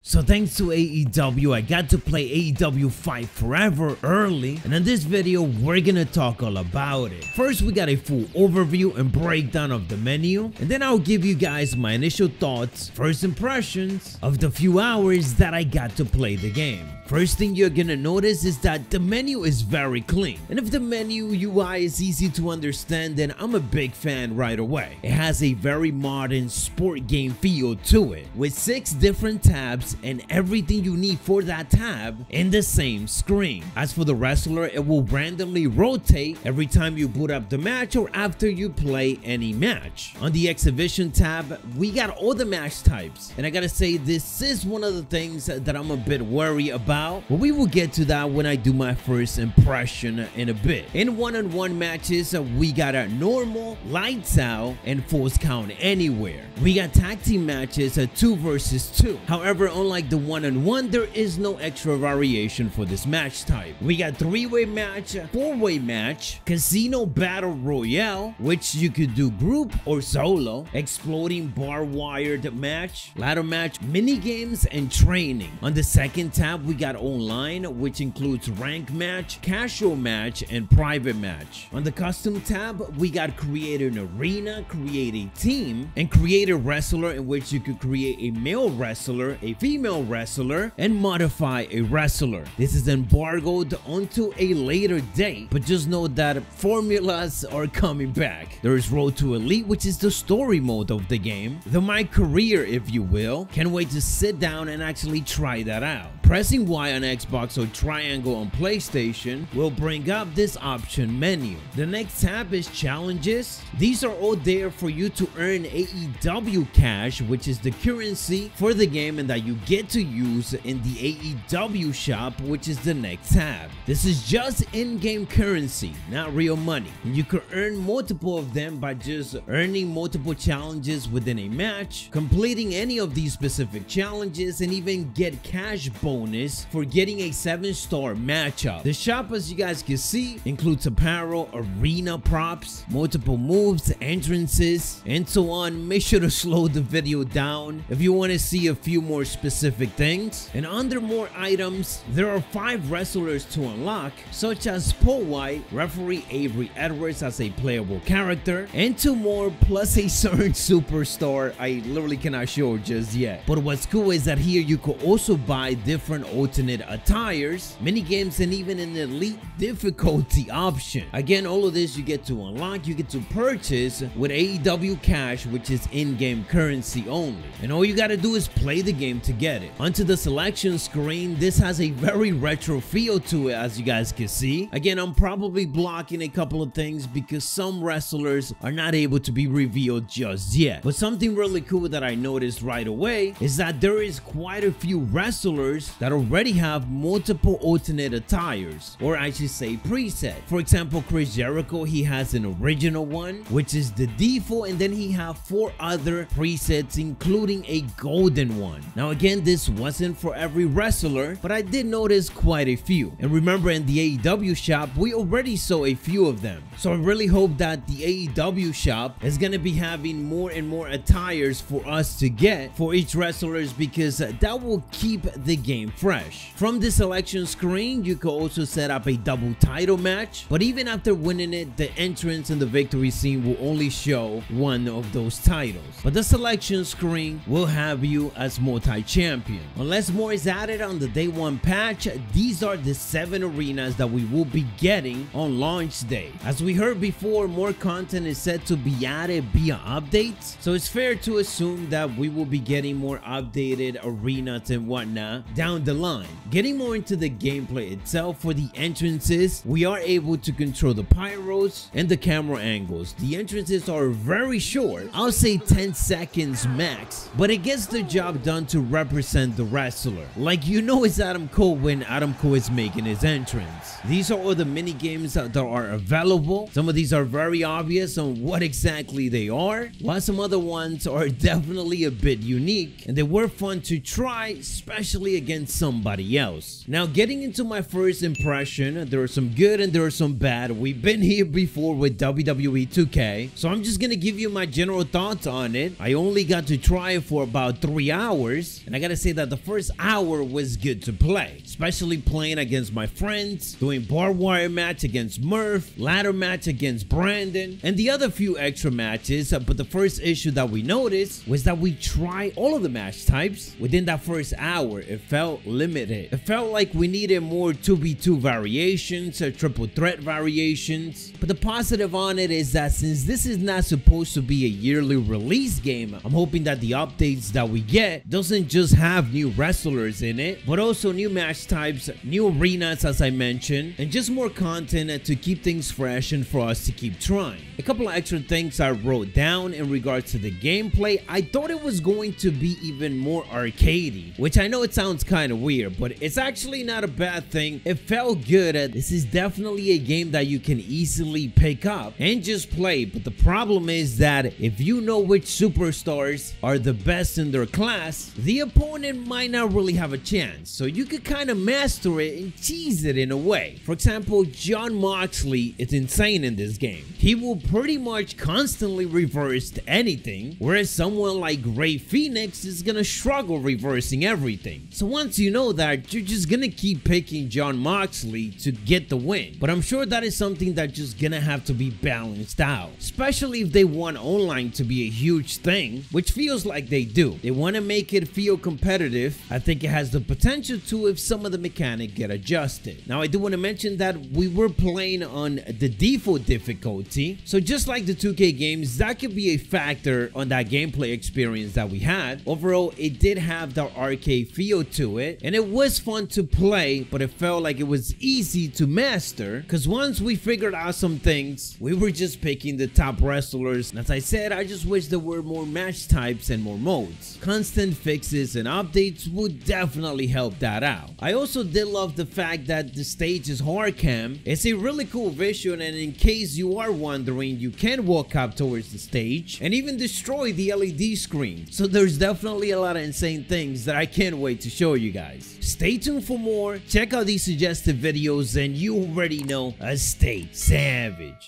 So thanks to AEW, I got to play AEW Fight Forever early, and in this video, we're gonna talk all about it. First, we got a full overview and breakdown of the menu, and then I'll give you guys my initial thoughts, first impressions of the few hours that I got to play the game. First thing you're gonna notice is that the menu is very clean, and if the menu UI is easy to understand, then I'm a big fan right away. It has a very modern sport game feel to it, with 6 different tabs and everything you need for that tab in the same screen. As for the wrestler, it will randomly rotate every time you boot up the match or after you play any match. On the exhibition tab, we got all the match types, and I gotta say this is one of the things that I'm a bit worried about, but we will get to that when I do my first impression in a bit. In one-on-one matches, we got a normal, lights out, and falls count anywhere. We got tag team matches, 2 versus 2. However, unlike the one-on-one, there is no extra variation for this match type. We got 3-way match, 4-way match, casino battle royale, which you could do group or solo, exploding bar-wired match, ladder match, mini games, and training. On the second tab, we got online, which includes rank match, casual match, and private match. On the custom tab, we got create an arena, create a team, and create a wrestler, in which you could create a male wrestler, a female wrestler, and modify a wrestler. This is embargoed onto a later date, but just know that formulas are coming back. There is Road to Elite, which is the story mode of the game, the My Career if you will. Can't wait to sit down and actually try that out. Pressing Y on Xbox or triangle on PlayStation will bring up this option menu. The next tab is challenges. These are all there for you to earn AEW cash, which is the currency for the game and that you get to use in the AEW shop, which is the next tab. This is just in-game currency, not real money, and you can earn multiple of them by just earning multiple challenges within a match, completing any of these specific challenges, and even get cash bonus for getting a 7-star matchup. The shop, as you guys can see, includes apparel, arena props, multiple moves, entrances, and so on. Make sure to slow the video down if you want to see a few more specific things. And under more items, there are 5 wrestlers to unlock, such as Paul White, referee Avery Edwards as a playable character, and 2 more, plus a certain superstar I literally cannot show just yet. But what's cool is that here you could also buy different alternate attires, mini games, and even an elite difficulty option. Again, all of this you get to unlock, you get to purchase with AEW cash, which is in-game currency only, and all you gotta do is play the game to get it. Onto the selection screen, this has a very retro feel to it, as you guys can see. Again, I'm probably blocking a couple of things because some wrestlers are not able to be revealed just yet, but something really cool that I noticed right away is that there is quite a few wrestlers that already have multiple alternate attires, or I should say preset. For example, Chris Jericho, he has an original one, which is the default, and then he have 4 other presets, including a golden one. Now again, this wasn't for every wrestler, but I did notice quite a few. And remember, in the AEW shop, we already saw a few of them. So I really hope that the AEW shop is gonna be having more and more attires for us to get for each wrestlers, because that will keep the game fresh. From the selection screen, you can also set up a double title match, but even after winning it, the entrance and the victory scene will only show one of those titles. But the selection screen will have you as multi-champion. Unless more is added on the day 1 patch, these are the 7 arenas that we will be getting on launch day. As we heard before, more content is set to be added via updates, so it's fair to assume that we will be getting more updated arenas and whatnot down the line. Getting more into the gameplay itself, for the entrances, we are able to control the pyros and the camera angles. The entrances are very short, I'll say 10 seconds max, but it gets the job done to represent the wrestler. Like, you know it's Adam Cole when Adam Cole is making his entrance. These are all the mini games that are available. Some of these are very obvious on what exactly they are, while some other ones are definitely a bit unique, and they were fun to try, especially against somebody else. Now, getting into my first impression, there are some good and there are some bad. We've been here before with WWE 2K, so I'm just gonna give you my general thoughts on it. I only got to try it for about 3 hours, and I gotta say that the first hour was good to play, especially playing against my friends, doing barbed wire match against Murph, ladder match against Brandon, and the other few extra matches. But the first issue that we noticed was that we tried all of the match types within that first hour. It felt limited. It felt like we needed more 2v2 variations or triple threat variations. But the positive on it is that since this is not supposed to be a yearly release game, I'm hoping that the updates that we get doesn't just have new wrestlers in it, but also new match types, new arenas as I mentioned, and just more content to keep things fresh and for us to keep trying. A couple of extra things I wrote down in regards to the gameplay. I thought it was going to be even more arcadey, which I know it sounds kind of weird, but it's actually not a bad thing. It felt good. This is definitely a game that you can easily pick up and just play, but the problem is that if you know which superstars are the best in their class, the opponent might not really have a chance, so you could kind of master it and cheese it in a way. For example, Jon Moxley is insane in this game. He will pretty much constantly reverse anything, whereas someone like Rey Fenix is gonna struggle reversing everything. So once you know that, you're just gonna keep picking Jon Moxley to get the win. But I'm sure that is something that's just gonna have to be balanced out, especially if they want online to be a huge thing, which feels like they do. They want to make it feel competitive. I think it has the potential to if some of the mechanics get adjusted. Now I do want to mention that we were playing on the default difficulty, so just like the 2K games, that could be a factor on that gameplay experience that we had. Overall, it did have the arcade feel to it, and it was fun to play, but it felt like it was easy to master, because once we figured out some things, we were just picking the top wrestlers. And as I said, I just wish there were more match types and more modes. Constant fixes and updates would definitely help that out. I also did love the fact that the stage is hard cam. It's a really cool visual, and in case you are wondering, you can walk up towards the stage and even destroy the LED screen. So there's definitely a lot of insane things that I can't wait to show you guys. Stay tuned for more. Check out these suggested videos, and you already know, stay savage.